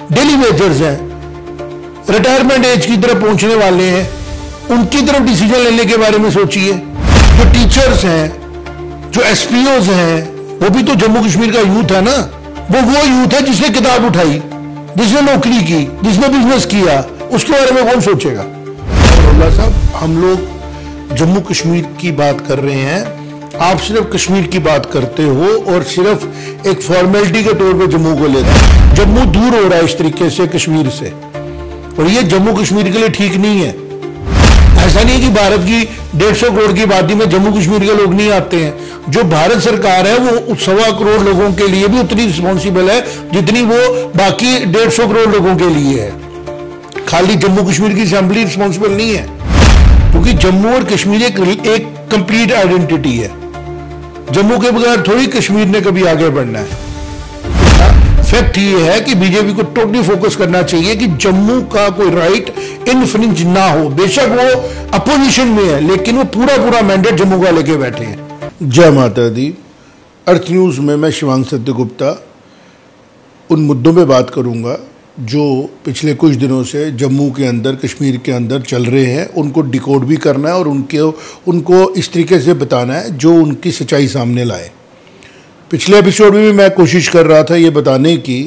Daily wagers हैं, retirement age की तरफ पहुंचने वाले हैं, उनकी तरफ डिसीजन लेने के बारे में सोचिए। जो टीचर्स हैं, जो एसपीओज हैं, वो भी तो जम्मू कश्मीर का यूथ है ना। वो यूथ है जिसने किताब उठाई, जिसने नौकरी की, जिसने बिजनेस किया, उसके बारे में कौन सोचेगा। अल्लाह साहब, हम लोग जम्मू कश्मीर की बात कर रहे हैं, आप सिर्फ कश्मीर की बात करते हो और सिर्फ एक फॉर्मेलिटी के तौर पे जम्मू को लेते हैं। जम्मू दूर हो रहा है इस तरीके से कश्मीर से, और ये जम्मू कश्मीर के लिए ठीक नहीं है। ऐसा नहीं कि भारत की 150 करोड़ की आबादी में जम्मू कश्मीर के लोग नहीं आते हैं। जो भारत सरकार है वो 1.25 करोड़ लोगों के लिए भी उतनी रिस्पॉन्सिबल है जितनी वो बाकी 150 करोड़ लोगों के लिए है। खाली जम्मू कश्मीर की असेंबली रिस्पॉन्सिबल नहीं है, क्योंकि जम्मू और कश्मीर एक कंप्लीट आइडेंटिटी है। जम्मू के बगैर थोड़ी कश्मीर ने कभी आगे बढ़ना है। फैक्ट ये है कि बीजेपी को टोटली फोकस करना चाहिए कि जम्मू का कोई राइट इनफ्रिंज ना हो। बेशक वो अपोजिशन में है, लेकिन वो पूरा मैंडेट जम्मू का लेके बैठे हैं। जय माता दी। अर्थ न्यूज में मैं शिवांग सत्यगुप्ता उन मुद्दों पे बात करूंगा जो पिछले कुछ दिनों से जम्मू के अंदर, कश्मीर के अंदर चल रहे हैं। उनको डिकोड भी करना है और उनको इस तरीके से बताना है जो उनकी सच्चाई सामने लाए। पिछले एपिसोड में भी मैं कोशिश कर रहा था ये बताने की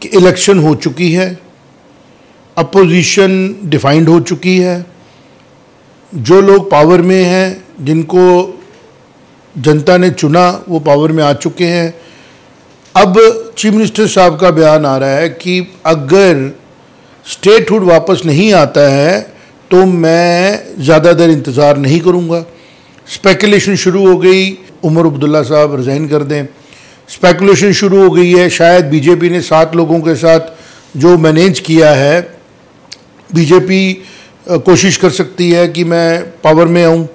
कि इलेक्शन हो चुकी है, अपोजिशन डिफाइंड हो चुकी है, जो लोग पावर में हैं, जिनको जनता ने चुना, वो पावर में आ चुके हैं। अब चीफ मिनिस्टर साहब का बयान आ रहा है कि अगर स्टेटहुड वापस नहीं आता है तो मैं ज़्यादा देर इंतज़ार नहीं करूँगा। स्पेकुलेशन शुरू हो गई, उमर अब्दुल्ला साहब रिज़ाइन कर दें। स्पेकुलेशन शुरू हो गई है, शायद बीजेपी ने 7 लोगों के साथ जो मैनेज किया है, बीजेपी कोशिश कर सकती है कि मैं पावर में आऊँ।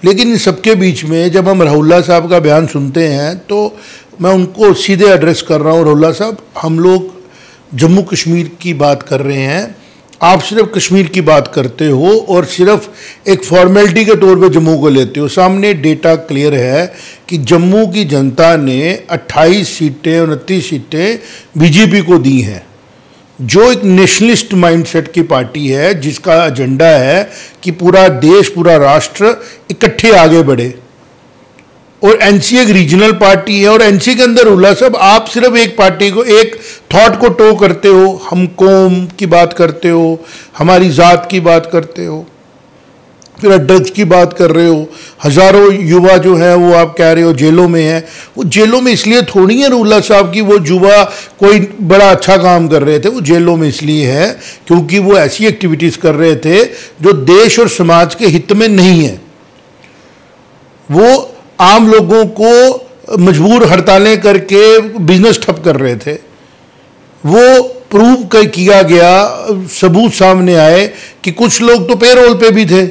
लेकिन इन सबके बीच में जब हम राहुल्ला साहब का बयान सुनते हैं तो मैं उनको सीधे एड्रेस कर रहा हूँ, राहुल्ला साहब, हम लोग जम्मू कश्मीर की बात कर रहे हैं, आप सिर्फ कश्मीर की बात करते हो और सिर्फ एक फॉर्मेलिटी के तौर पे जम्मू को लेते हो। सामने डेटा क्लियर है कि जम्मू की जनता ने 28 सीटें, 29 सीटें बीजेपी को दी हैं, जो एक नेशनलिस्ट माइंडसेट की पार्टी है, जिसका एजेंडा है कि पूरा देश, पूरा राष्ट्र इकट्ठे आगे बढ़े। और एनसी एक रीजनल पार्टी है और एनसी के अंदर उल्ला साहब, आप सिर्फ एक पार्टी को, एक थॉट को टो करते हो। हम कौम की बात करते हो, हमारी ज़ात की बात करते हो, फिर ड्रग्स की बात कर रहे हो। हज़ारों युवा जो है वो आप कह रहे हो जेलों में है। वो जेलों में इसलिए थोड़ी है रुल्ला साहब की वो युवा कोई बड़ा अच्छा काम कर रहे थे। वो जेलों में इसलिए है क्योंकि वो ऐसी एक्टिविटीज़ कर रहे थे जो देश और समाज के हित में नहीं है। वो आम लोगों को मजबूर हड़तालें करके बिजनेस ठप कर रहे थे। वो प्रूव किया गया, सबूत सामने आए कि कुछ लोग तो पेरोल पे भी थे,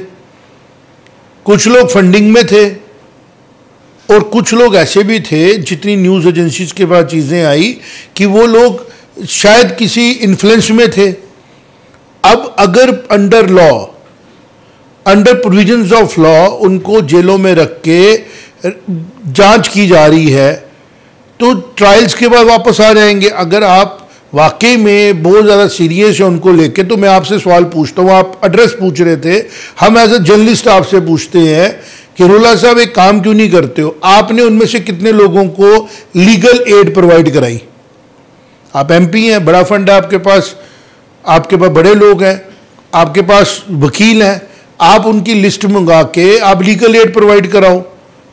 कुछ लोग फंडिंग में थे और कुछ लोग ऐसे भी थे, जितनी न्यूज़ एजेंसीज के पास चीज़ें आई कि वो लोग शायद किसी इन्फ्लुएंस में थे। अब अगर under law, under provisions of law उनको जेलों में रख के जांच की जा रही है तो ट्रायल्स के बाद वापस आ जाएंगे। अगर आप वाकई में बहुत ज़्यादा सीरियस है उनको लेके, तो मैं आपसे सवाल पूछता हूँ, आप एड्रेस पूछ रहे थे, हम एज ए जर्नलिस्ट आपसे पूछते हैं कि रुल्ला साहब एक काम क्यों नहीं करते हो? आपने उनमें से कितने लोगों को लीगल एड प्रोवाइड कराई? आप एमपी हैं, बड़ा फंड है आपके पास बड़े लोग हैं, आपके पास वकील हैं, आप उनकी लिस्ट मंगा के आप लीगल एड प्रोवाइड कराओ,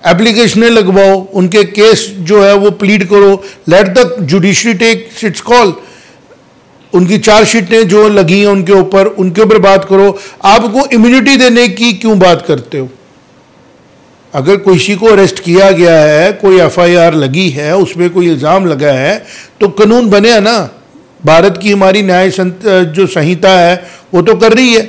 एप्लीकेशनें लगवाओ, उनके केस जो है वो प्लीड करो, let the judiciary take its call. उनकी चार्जशीटें जो लगी हैं उनके ऊपर बात करो। आपको इम्यूनिटी देने की क्यों बात करते हो? अगर किसी को अरेस्ट किया गया है, कोई एफआईआर लगी है, उसमें कोई इल्ज़ाम लगा है, तो कानून बने ना। भारत की हमारी न्याय जो संहिता है वो तो कर रही है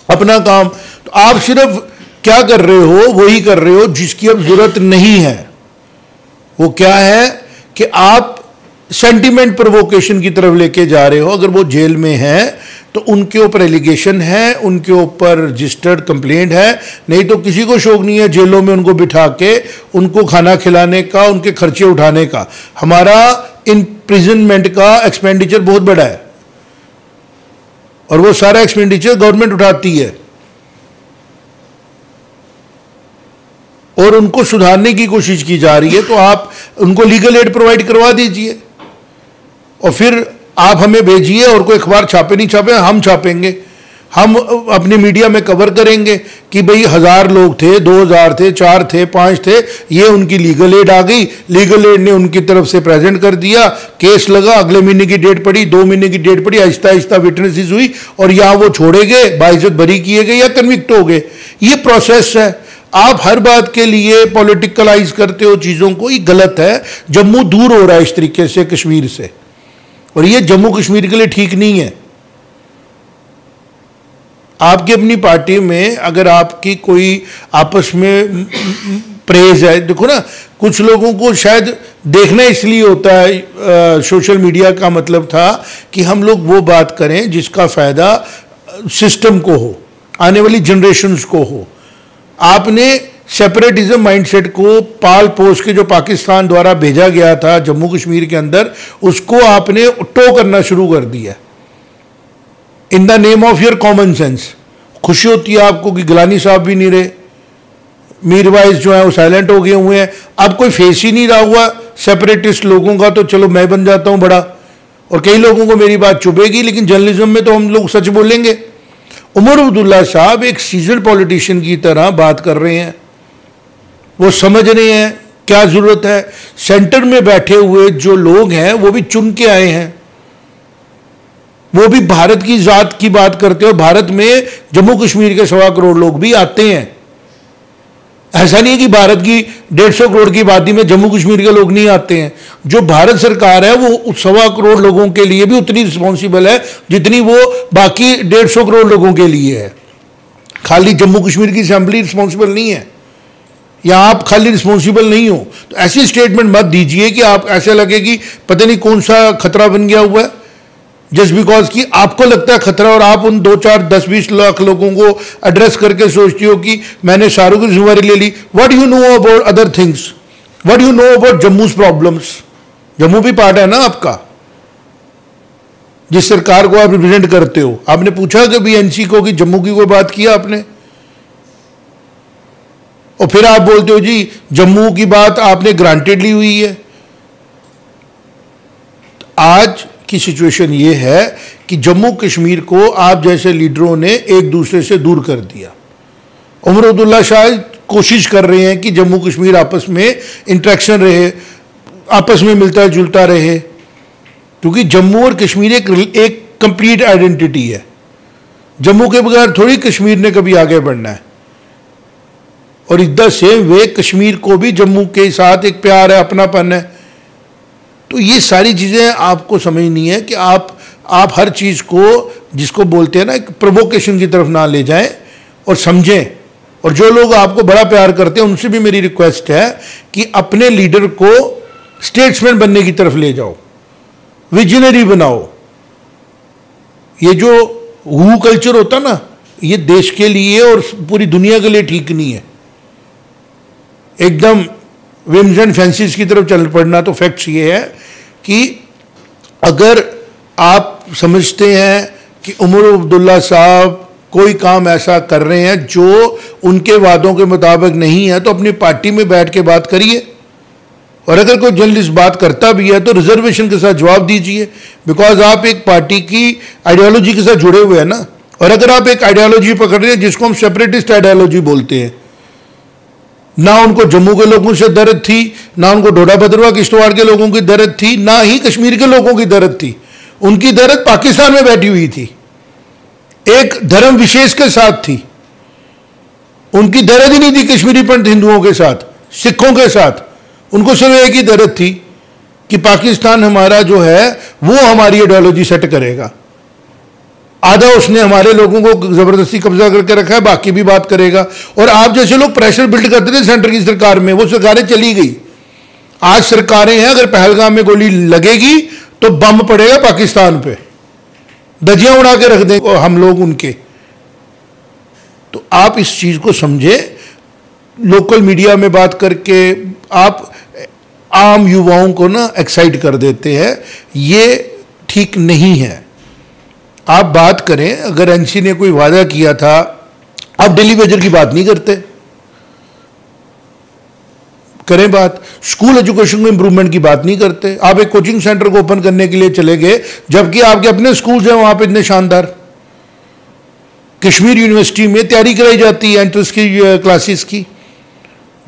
अपना काम। तो आप सिर्फ क्या कर रहे हो? वही कर रहे हो जिसकी अब जरूरत नहीं है। वो क्या है कि आप सेंटिमेंट प्रोवोकेशन की तरफ लेके जा रहे हो। अगर वो जेल में है तो उनके ऊपर एलिगेशन है, उनके ऊपर रजिस्टर्ड कंप्लेंट है, नहीं तो किसी को शौक नहीं है जेलों में उनको बिठा के उनको खाना खिलाने का, उनके खर्चे उठाने का। हमारा इम्प्रिजनमेंट का एक्सपेंडिचर बहुत बड़ा है और वो सारा एक्सपेंडिचर गवर्नमेंट उठाती है और उनको सुधारने की कोशिश की जा रही है। तो आप उनको लीगल एड प्रोवाइड करवा दीजिए और फिर आप हमें भेजिए, और कोई अखबार छापे नहीं छापे, हम छापेंगे, हम अपने मीडिया में कवर करेंगे कि भाई 1000 लोग थे, 2000 थे, 4 थे, 5 थे, ये उनकी लीगल एड आ गई, लीगल एड ने उनकी तरफ से प्रेजेंट कर दिया, केस लगा, अगले महीने की डेट पड़ी, 2 महीने की डेट पड़ी, आहिस्ता आहिस्ता विटनेसेस हुई और या वो छोड़े गए, बाइज्जत बरी किए गए या कन्विक्ट हो गए। ये प्रोसेस है। आप हर बात के लिए पॉलिटिकलाइज करते हो चीज़ों को, ये गलत है। जम्मू दूर हो रहा है इस तरीके से कश्मीर से, और ये जम्मू कश्मीर के लिए ठीक नहीं है। आपकी अपनी पार्टी में अगर आपकी कोई आपस में प्रेज है, देखो ना, कुछ लोगों को शायद देखना इसलिए होता है, सोशल मीडिया का मतलब था कि हम लोग वो बात करें जिसका फ़ायदा सिस्टम को हो, आने वाली जनरेशन्स को हो। आपने सेपरेटिज्म माइंडसेट को पाल पोस के जो पाकिस्तान द्वारा भेजा गया था जम्मू कश्मीर के अंदर, उसको आपने टो करना शुरू कर दिया in the name of your common sense. खुशी होती है आपको कि गिलानी साहब भी नहीं रहे, मीरवाइज जो है वो साइलेंट हो गए हुए हैं, अब कोई फेस ही नहीं रहा हुआ सेपरेटिस्ट लोगों का, तो चलो मैं बन जाता हूं बड़ा, और कई लोगों को मेरी बात चुभेगी, लेकिन जर्नलिज्म में तो हम लोग सच बोलेंगे। उमर अब्दुल्ला साहब एक सीजन पॉलिटिशियन की तरह बात कर रहे हैं, वो समझ रहे हैं क्या जरूरत है। सेंटर में बैठे हुए जो लोग हैं वो भी चुन के आए हैं, वो भी भारत की जात की बात करते हैं, और भारत में जम्मू कश्मीर के 1.25 करोड़ लोग भी आते हैं। ऐसा नहीं है कि भारत की 150 करोड़ की आबादी में जम्मू कश्मीर के लोग नहीं आते हैं। जो भारत सरकार है वो 1.25 करोड़ लोगों के लिए भी उतनी रिस्पॉन्सिबल है जितनी वो बाकी 150 करोड़ लोगों के लिए है। खाली जम्मू कश्मीर की असेंबली रिस्पॉन्सिबल नहीं है, या आप खाली रिस्पॉन्सिबल नहीं हो। तो ऐसी स्टेटमेंट मत दीजिए कि आप ऐसे लगे कि पता नहीं कौन सा खतरा बन गया हुआ है, जस्ट बिकॉज कि आपको लगता है खतरा, और आप उन 2, 4, 10, 20 लाख लोगों को एड्रेस करके सोचती हो कि मैंने सारों की जिम्मेवारी ले ली। What you know about other things, what you know about Jammu's problems. Jammu भी पार्ट है ना आपका, जिस सरकार को आप रिप्रेजेंट करते हो। आपने पूछा कभी एनसी को कि जम्मू की कोई बात किया आपने? और फिर आप बोलते हो जी जम्मू की बात आपने ग्रांटेड ली हुई है। आज की सिचुएशन ये है कि जम्मू कश्मीर को आप जैसे लीडरों ने एक दूसरे से दूर कर दिया। उमर अब्दुल्ला शायद कोशिश कर रहे हैं कि जम्मू कश्मीर आपस में इंटरेक्शन रहे, आपस में मिलता जुलता रहे, क्योंकि जम्मू और कश्मीर एक कंप्लीट आइडेंटिटी है। जम्मू के बगैर थोड़ी कश्मीर ने कभी आगे बढ़ना है। और in the same way Kashmir को भी जम्मू के साथ एक प्यार है, अपनापन है। तो ये सारी चीज़ें आपको समझनी है कि आप हर चीज़ को जिसको बोलते हैं ना एक प्रोवोकेशन की तरफ ना ले जाएं और समझें। और जो लोग आपको बड़ा प्यार करते हैं उनसे भी मेरी रिक्वेस्ट है कि अपने लीडर को स्टेट्समैन बनने की तरफ ले जाओ, विजनरी बनाओ। ये जो हु कल्चर होता ना, ये देश के लिए और पूरी दुनिया के लिए ठीक नहीं है। एकदम विम्स एंड फैंसीज की तरफ चल पड़ना। तो फैक्ट्स ये है कि अगर आप समझते हैं कि उमर अब्दुल्ला साहब कोई काम ऐसा कर रहे हैं जो उनके वादों के मुताबिक नहीं है, तो अपनी पार्टी में बैठ के बात करिए। और अगर कोई जर्नलिस्ट बात करता भी है तो रिजर्वेशन के साथ जवाब दीजिए, बिकॉज आप एक पार्टी की आइडियोलॉजी के साथ जुड़े हुए हैं ना। और अगर आप एक आइडियोलॉजी पकड़ रहे हैं जिसको हम सेपरेटिस्ट आइडियोलॉजी बोलते हैं, ना उनको जम्मू के लोगों से दर्द थी, ना उनको डोडा भद्रवा किश्तवाड़ के लोगों की दर्द थी, ना ही कश्मीर के लोगों की दर्द थी। उनकी दर्द पाकिस्तान में बैठी हुई थी, एक धर्म विशेष के साथ थी। उनकी दर्द ही नहीं थी कश्मीरी पंडित हिंदुओं के साथ, सिखों के साथ। उनको सिर्फ एक ही दर्द थी कि पाकिस्तान हमारा जो है वो हमारी आइडियोलॉजी सेट करेगा। आधा उसने हमारे लोगों को जबरदस्ती कब्जा करके रखा है, बाकी भी बात करेगा। और आप जैसे लोग प्रेशर बिल्ड करते थे सेंटर की सरकार में, वो सरकारें चली गई। आज सरकारें हैं, अगर पहलगाम में गोली लगेगी तो बम पड़ेगा पाकिस्तान पे, दजियां उड़ा के रख देंगे हम लोग उनके। तो आप इस चीज को समझे। लोकल मीडिया में बात करके आप आम युवाओं को ना एक्साइट कर देते हैं। ये ठीक नहीं है। आप बात करें, अगर एनसी ने कोई वादा किया था, आप डेली वेजर की बात नहीं करते, करें बात। स्कूल एजुकेशन को इंप्रूवमेंट की बात नहीं करते। आप एक कोचिंग सेंटर को ओपन करने के लिए चले गए, जबकि आपके अपने स्कूल्स हैं वहां पे इतने शानदार। कश्मीर यूनिवर्सिटी में तैयारी कराई जाती है एंट्रेंस की क्लासेस की।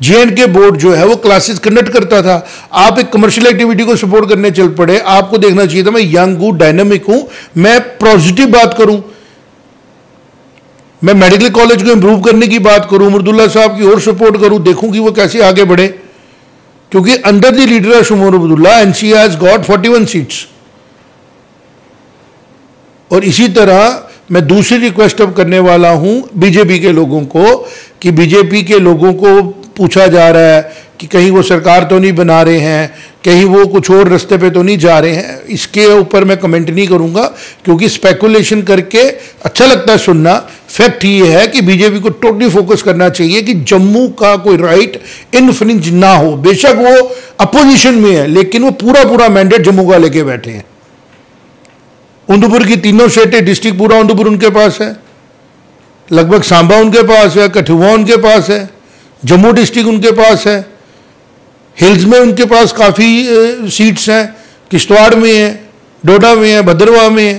J&K बोर्ड जो है वो क्लासेस कंडक्ट करता था। आप एक कमर्शियल एक्टिविटी को सपोर्ट करने चल पड़े। आपको देखना चाहिए था मैं यंग हूं, डायनामिक हूं, मैं पॉजिटिव बात करूं, मैं मेडिकल कॉलेज को इंप्रूव करने की बात करूं, उमरदुल्ला साहब की और सपोर्ट करूं, देखूं कि वो कैसे आगे बढ़े। क्योंकि under the leadership of उमरदुल्ला NC has got 41 seats. और इसी तरह मैं दूसरी रिक्वेस्ट अब करने वाला हूं बीजेपी के लोगों को, कि बीजेपी के लोगों को पूछा जा रहा है कि कहीं वो सरकार तो नहीं बना रहे हैं, कहीं वो कुछ और रास्ते पे तो नहीं जा रहे हैं। इसके ऊपर मैं कमेंट नहीं करूंगा, क्योंकि स्पेकुलेशन करके अच्छा लगता है सुनना। फैक्ट ये है कि बीजेपी को टोटली फोकस करना चाहिए कि जम्मू का कोई राइट इनफ्रिंज ना हो। बेशक वो अपोजिशन में है, लेकिन वो पूरा मैंडेट जम्मू का लेके बैठे हैं। उधमपुर की तीनों स्टेटें डिस्ट्रिक्ट पूरा उधमपुर उनके पास है, लगभग सांबा उनके पास है, कठुआ उनके पास है, जम्मू डिस्ट्रिक्ट उनके पास है, हिल्स में उनके पास काफ़ी सीट्स हैं, किश्तवाड़ में है, डोडा में है, भद्रवाह में है।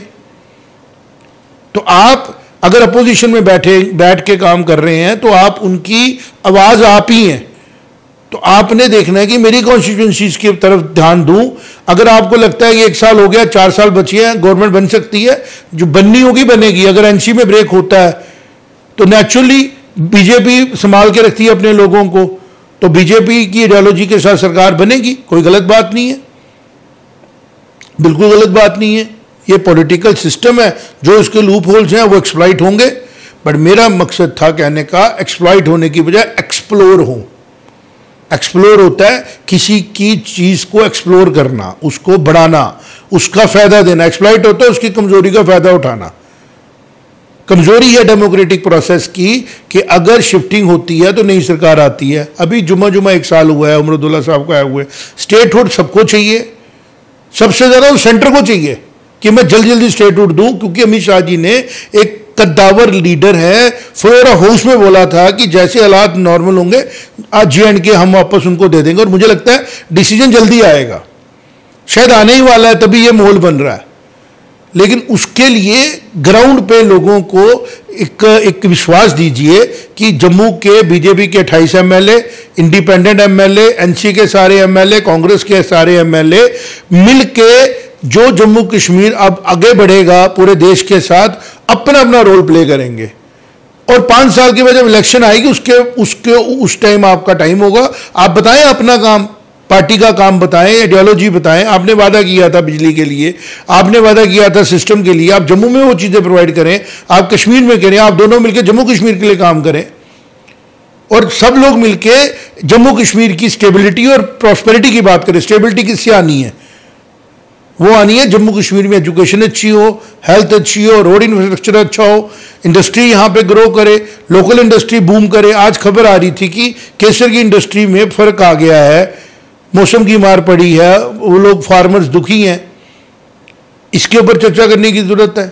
तो आप अगर अपोजिशन में बैठ के काम कर रहे हैं तो आप उनकी आवाज़ आप ही हैं। तो आपने देखना है कि मेरी कॉन्स्टिट्यूंसीज की तरफ ध्यान दूं। अगर आपको लगता है कि 1 साल हो गया, 4 साल बचे हैं, गवर्नमेंट बन सकती है, जो बननी होगी बनेगी। अगर एनसी में ब्रेक होता है तो नेचुरली बीजेपी संभाल के रखती है अपने लोगों को, तो बीजेपी की आइडियोलॉजी के साथ सरकार बनेगी। कोई गलत बात नहीं है, बिल्कुल गलत बात नहीं है। ये पॉलिटिकल सिस्टम है, जो इसके लूप होल्स हैं वो एक्सप्लॉइट होंगे। बट मेरा मकसद था कहने का, एक्सप्लॉइट होने की बजाय एक्सप्लोर हो। एक्सप्लोर होता है किसी की चीज को एक्सप्लोर करना, उसको बढ़ाना, उसका फायदा देना। एक्सप्लॉइट होता है उसकी कमजोरी का फायदा उठाना। कमजोरी है डेमोक्रेटिक प्रोसेस की कि अगर शिफ्टिंग होती है तो नई सरकार आती है। अभी जुमा 1 साल हुआ है उमरदुल्ला साहब को आए हुए। स्टेटहुड सबको चाहिए, सबसे ज्यादा तो सेंटर को चाहिए कि मैं जल्दी स्टेटहुड दूं, क्योंकि अमित शाह जी ने एक कद्दावर लीडर है, फ्लोरा हाउस में बोला था कि जैसे हालात नॉर्मल होंगे आज J&K हम वापस उनको दे देंगे। और मुझे लगता है डिसीजन जल्दी आएगा, शायद आने ही वाला है, तभी ये माहौल बन रहा है। लेकिन उसके लिए ग्राउंड पे लोगों को एक विश्वास दीजिए कि जम्मू के बीजेपी के 28 MLA, इंडिपेंडेंट MLA, एनसी के सारे MLA, कांग्रेस के सारे MLA मिलके जो जम्मू कश्मीर अब आगे बढ़ेगा पूरे देश के साथ, अपना अपना रोल प्ले करेंगे। और 5 साल के बाद जब इलेक्शन आएगी उस टाइम आपका टाइम होगा। आप बताएं अपना काम, पार्टी का काम बताएं, आइडियोलॉजी बताएं। आपने वादा किया था बिजली के लिए, आपने वादा किया था सिस्टम के लिए, आप जम्मू में वो चीज़ें प्रोवाइड करें, आप कश्मीर में करें, आप दोनों मिलकर जम्मू कश्मीर के लिए काम करें। और सब लोग मिलकर जम्मू कश्मीर की स्टेबिलिटी और प्रॉस्पेरिटी की बात करें। स्टेबिलिटी किससे आनी है? वो आनी है जम्मू कश्मीर में एजुकेशन अच्छी हो, हेल्थ अच्छी हो, रोड इंफ्रास्ट्रक्चर अच्छा हो, इंडस्ट्री यहाँ पे ग्रो करे, लोकल इंडस्ट्री बूम करे। आज खबर आ रही थी कि केसर की इंडस्ट्री में फर्क आ गया है, मौसम की मार पड़ी है, वो लोग फार्मर्स दुखी हैं। इसके ऊपर चर्चा करने की ज़रूरत है,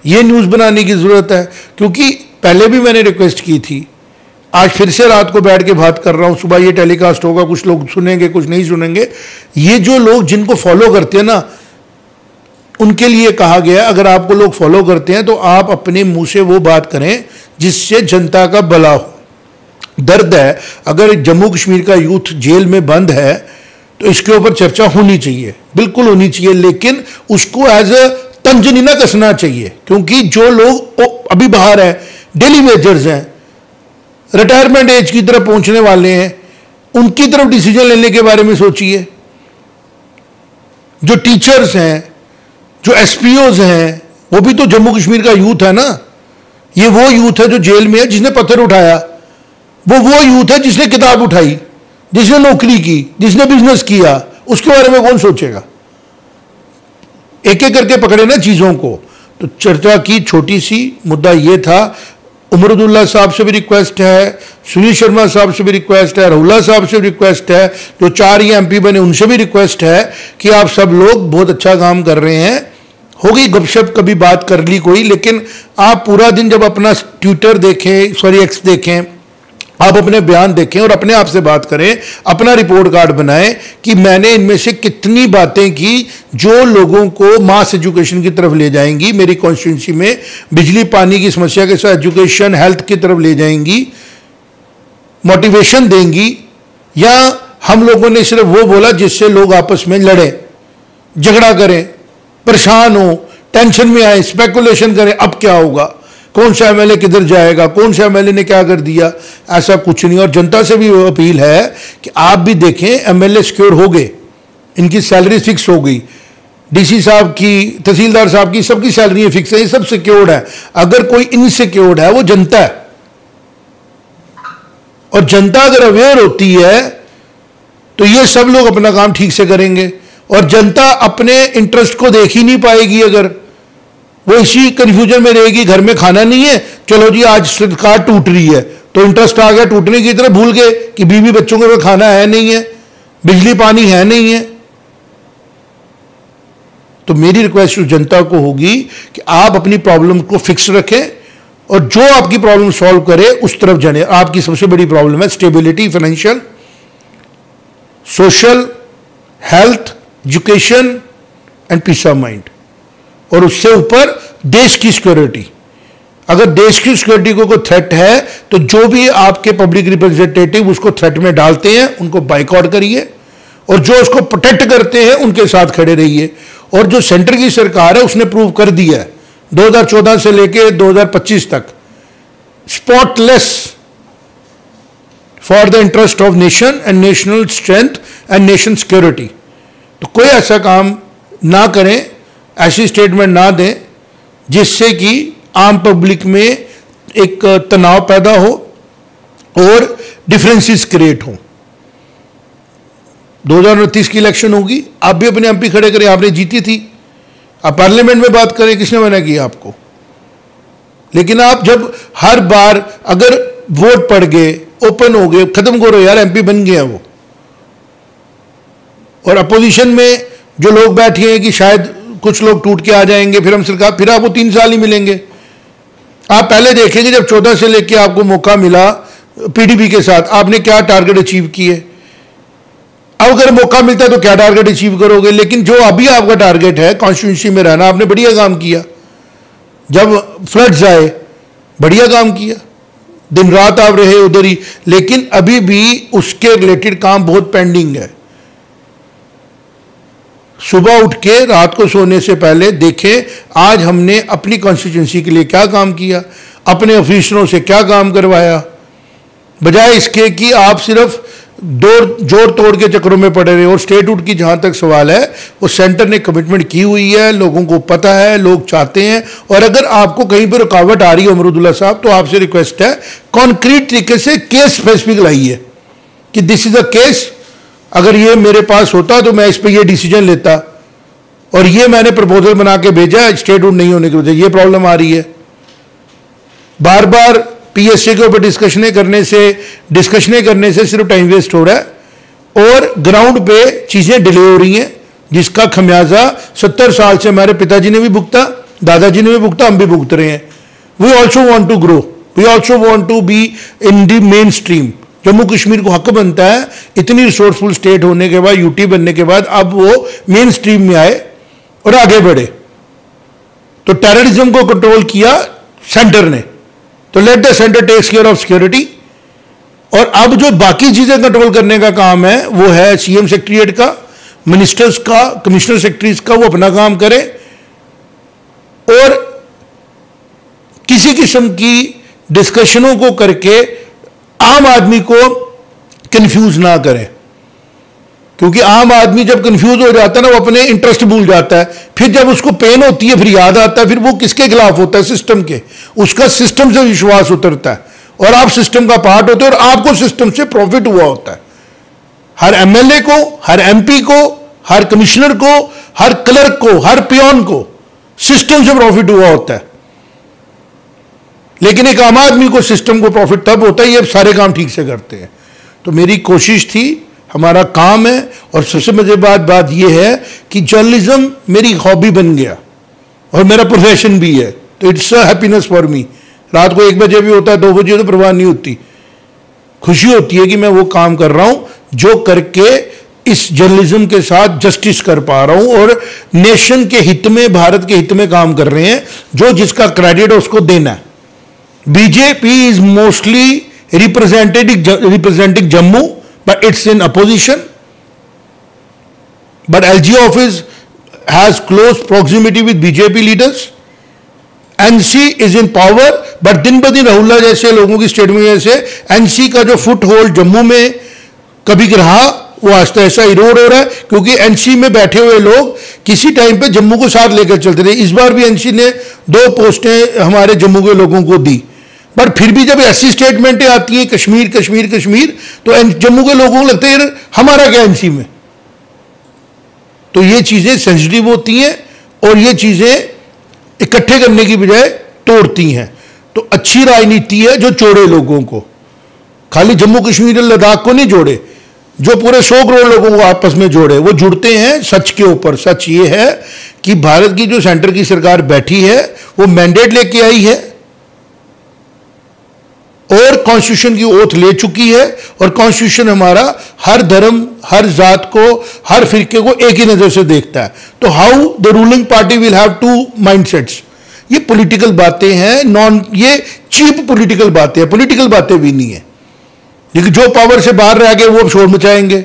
ये न्यूज़ बनाने की ज़रूरत है। क्योंकि पहले भी मैंने रिक्वेस्ट की थी, आज फिर से रात को बैठ के बात कर रहा हूँ, सुबह ये टेलीकास्ट होगा, कुछ लोग सुनेंगे कुछ नहीं सुनेंगे। ये जो लोग जिनको फॉलो करते हैं ना, उनके लिए कहा गया अगर आपको लोग फॉलो करते हैं तो आप अपने मुंह से वो बात करें जिससे जनता का भला हो। दर्द है, अगर जम्मू कश्मीर का यूथ जेल में बंद है तो इसके ऊपर चर्चा होनी चाहिए, बिल्कुल होनी चाहिए, लेकिन उसको एज अ तंज नहीं ना कसना चाहिए। क्योंकि जो लोग अभी बाहर हैं, डेली वेजर्स हैं, रिटायरमेंट एज की तरफ पहुंचने वाले हैं, उनकी तरफ डिसीजन लेने के बारे में सोचिए। जो टीचर्स हैं, जो एसपीओज हैं, वो भी तो जम्मू कश्मीर का यूथ है ना। ये वो यूथ है जो जेल में है, जिसने पत्थर उठाया, वो यूथ है जिसने किताब उठाई, जिसने नौकरी की, जिसने बिजनेस किया। उसके बारे में कौन सोचेगा? एक एक करके पकड़े ना चीजों को। तो चर्चा की छोटी सी मुद्दा ये था, उमरुद्दुल्ला साहब से भी रिक्वेस्ट है, सुनील शर्मा साहब से भी रिक्वेस्ट है, रहुल्ला साहब से भी रिक्वेस्ट है, जो 4 ये MP बने उनसे भी रिक्वेस्ट है कि आप सब लोग बहुत अच्छा काम कर रहे हैं। हो गई गपशप, कभी बात कर ली कोई, लेकिन आप पूरा दिन जब अपना ट्विटर देखें, सॉरी एक्स देखें, आप अपने बयान देखें और अपने आप से बात करें, अपना रिपोर्ट कार्ड बनाएं कि मैंने इनमें से कितनी बातें की जो लोगों को मास एजुकेशन की तरफ ले जाएंगी, मेरी कॉन्स्टिट्यूंसी में बिजली पानी की समस्या के साथ एजुकेशन हेल्थ की तरफ ले जाएंगी, मोटिवेशन देंगी, या हम लोगों ने सिर्फ वो बोला जिससे लोग आपस में लड़ें, झगड़ा करें, परेशान हो, टेंशन में आए, स्पेकुलेशन करें अब क्या होगा, कौन सा MLA किधर जाएगा, कौन सा MLA ने क्या कर दिया। ऐसा कुछ नहीं। और जनता से भी अपील है कि आप भी देखें, MLA सिक्योर हो गए, इनकी सैलरी फिक्स हो गई, DC साहब की, तहसीलदार साहब की, सबकी सैलरी फिक्स है, ये सब सिक्योर्ड है। अगर कोई इनसिक्योर्ड है वो जनता है, और जनता अगर अवेयर होती है तो ये सब लोग अपना काम ठीक से करेंगे। और जनता अपने इंटरेस्ट को देख ही नहीं पाएगी अगर वो इसी कंफ्यूजन में रहेगी, घर में खाना नहीं है, चलो जी आज सरकार टूट रही है, तो इंटरेस्ट आ गया टूटने की तरफ, भूल गए कि बीवी बच्चों के खाना है नहीं है, बिजली पानी है नहीं है। तो मेरी रिक्वेस्ट जनता को होगी कि आप अपनी प्रॉब्लम को फिक्स रखें और जो आपकी प्रॉब्लम सॉल्व करे उस तरफ जाने। आपकी सबसे बड़ी प्रॉब्लम है stability, financial, social, health, education and peace of mind, और उससे ऊपर देश की सिक्योरिटी। अगर देश की सिक्योरिटी को कोई थ्रेट है तो जो भी आपके पब्लिक रिप्रेजेंटेटिव उसको थ्रेट में डालते हैं उनको बाइकआउट करिए, और जो उसको प्रोटेक्ट करते हैं उनके साथ खड़े रहिए। और जो सेंटर की सरकार है उसने प्रूव कर दिया है 2014 से लेकर 2025 तक, spotless for the interest of nation and national strength and nation security. तो कोई ऐसा काम ना करें, ऐसी स्टेटमेंट ना दें जिससे कि आम पब्लिक में एक तनाव पैदा हो और डिफरेंसेस क्रिएट हो। 2029 की इलेक्शन होगी, आप भी अपने MP खड़े करें, आपने जीती थी, आप पार्लियामेंट में बात करें, किसने मना किया आपको। लेकिन आप जब हर बार अगर वोट पड़ गए, ओपन हो गए, खत्म करो यार, MP बन गया वो। और अपोजिशन में जो लोग बैठे हैं कि शायद कुछ लोग टूट के आ जाएंगे, फिर हम सरकार, फिर आपको 3 साल ही मिलेंगे। आप पहले देखेंगे जब 14 से लेके आपको मौका मिला PDP के साथ, आपने क्या टारगेट अचीव किए। अब अगर मौका मिलता है तो क्या टारगेट अचीव करोगे। लेकिन जो अभी आपका टारगेट है कॉन्स्टिट्यूंसी में रहना, आपने बढ़िया काम किया। जब फ्लड्स आए बढ़िया काम किया, दिन रात आप रहे उधर ही, लेकिन अभी भी उसके रिलेटेड काम बहुत पेंडिंग है। सुबह उठ के रात को सोने से पहले देखें आज हमने अपनी कॉन्स्टिट्यूंसी के लिए क्या काम किया, अपने ऑफिसरों से क्या काम करवाया, बजाय इसके कि आप सिर्फ जोड़ तोड़ के चक्रों में पड़े रहे। और स्टेटहुड की जहां तक सवाल है, वो सेंटर ने कमिटमेंट की हुई है, लोगों को पता है, लोग चाहते हैं। और अगर आपको कहीं पर रुकावट आ रही है उमरुद्दुल्ला साहब, तो आपसे रिक्वेस्ट है कॉन्क्रीट तरीके से केस स्पेसिफिक लाइए कि दिस इज अ केस, अगर ये मेरे पास होता तो मैं इस पर ये डिसीजन लेता, और ये मैंने प्रपोजल बना के भेजा, स्टेटहुड नहीं होने की वजह ये प्रॉब्लम आ रही है। बार बार PSA के ऊपर डिस्कशनें करने से सिर्फ टाइम वेस्ट हो रहा है और ग्राउंड पे चीजें डिले हो रही हैं, जिसका खमियाजा 70 साल से हमारे पिताजी ने भी भुगता, दादाजी ने भी भुगता, हम भी भुगत रहे हैं। We also want to grow, we also want to be in the mainstream. Jammu Kashmir को हक बनता है इतनी रिसोर्सफुल स्टेट होने के बाद, UT बनने के बाद, अब वो मेन स्ट्रीम में आए और आगे बढ़े। तो टेररिज्म को कंट्रोल किया सेंटर ने, तो let the centre takes care of security. और अब जो बाकी चीजें कंट्रोल करने का काम है वो है CM सेक्रेटरीट का, मिनिस्टर्स का, कमिश्नर सेक्रेटरीज का, वो अपना काम करें और किसी किस्म की डिस्कशनों को करके आम आदमी को कंफ्यूज ना करें। क्योंकि आम आदमी जब कंफ्यूज हो जाता है ना, वो अपने इंटरेस्ट भूल जाता है। फिर जब उसको पेन होती है फिर याद आता है, फिर वो किसके खिलाफ होता है, सिस्टम के। उसका सिस्टम से विश्वास उतरता है और आप सिस्टम का पार्ट होते हो और आपको सिस्टम से प्रॉफिट हुआ होता है। हर MLA को, हर MP को, हर कमिश्नर को, हर क्लर्क को, हर पियोन को सिस्टम से प्रॉफिट हुआ होता है। लेकिन एक आम आदमी को, सिस्टम को प्रॉफिट तब होता है ये सारे काम ठीक से करते हैं। तो मेरी कोशिश थी, हमारा काम है, और सबसे मजेदार बात यह है कि जर्नलिज्म मेरी हॉबी बन गया और मेरा प्रोफेशन भी है। तो it's a happiness for me. रात को 1 बजे भी होता है, 2 बजे तो परवाह नहीं होती, खुशी होती है कि मैं वो काम कर रहा हूं जो करके इस जर्नलिज्म के साथ जस्टिस कर पा रहा हूं और नेशन के हित में, भारत के हित में काम कर रहे हैं। जो जिसका क्रेडिट है उसको देना है। BJP is mostly representing Jammu, but it's in opposition. But LG office has close proximity with BJP leaders. NC is in power, but दिन ब दिन राहुल जैसे लोगों की स्टेटमेंट जैसे NC का जो फुट होल्ड जम्मू में कभी रहा वो आज तो ऐसा इरोड हो रहा है, क्योंकि NC में बैठे हुए लोग किसी टाइम पे जम्मू को साथ लेकर चलते थे। इस बार भी NC ने 2 पोस्टें हमारे जम्मू के लोगों को दी, पर फिर भी जब ऐसी स्टेटमेंटें आती हैं कश्मीर कश्मीर कश्मीर, तो जम्मू के लोगों को लगता है हमारा क्या NC में। तो ये चीजें सेंसिटिव होती हैं और ये चीजें इकट्ठे करने की बजाय तोड़ती हैं। तो अच्छी राजनीति है जो जोड़े लोगों को, खाली जम्मू कश्मीर और लद्दाख को नहीं जोड़े, जो पूरे 100 करोड़ लोगों को आपस में जोड़े। वो जुड़ते हैं सच के ऊपर। सच ये है कि भारत की जो सेंटर की सरकार बैठी है वो मैंडेट लेके आई है और कॉन्स्टिट्यूशन की ओथ ले चुकी है, और कॉन्स्टिट्यूशन हमारा हर धर्म, हर जात को, हर फिरके को एक ही नजर से देखता है। तो how the ruling party will have 2 mindsets. ये पॉलिटिकल बातें हैं, ये चीप पॉलिटिकल बातें हैं, पॉलिटिकल बातें भी नहीं है। लेकिन जो पावर से बाहर रह गए वो अब शोर मचाएंगे।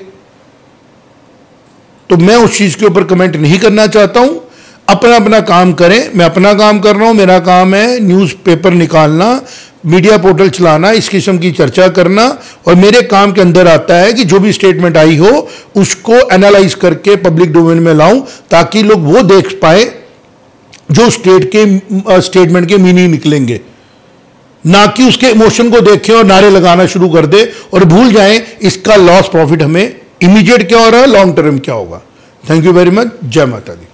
तो मैं उस चीज के ऊपर कमेंट नहीं करना चाहता हूं। अपना अपना काम करें, मैं अपना काम कर रहा हूं। मेरा काम है न्यूज़पेपर निकालना, मीडिया पोर्टल चलाना, इस किस्म की चर्चा करना, और मेरे काम के अंदर आता है कि जो भी स्टेटमेंट आई हो उसको एनालाइज करके पब्लिक डोमेन में लाऊं, ताकि लोग वो देख पाए जो स्टेटमेंट के मीनिंग निकलेंगे, ना कि उसके इमोशन को देखें और नारे लगाना शुरू कर दे और भूल जाएं इसका लॉस प्रॉफिट हमें इमीडिएट क्या हो रहा है, लॉन्ग टर्म क्या होगा। Thank you very much. जय माता दी।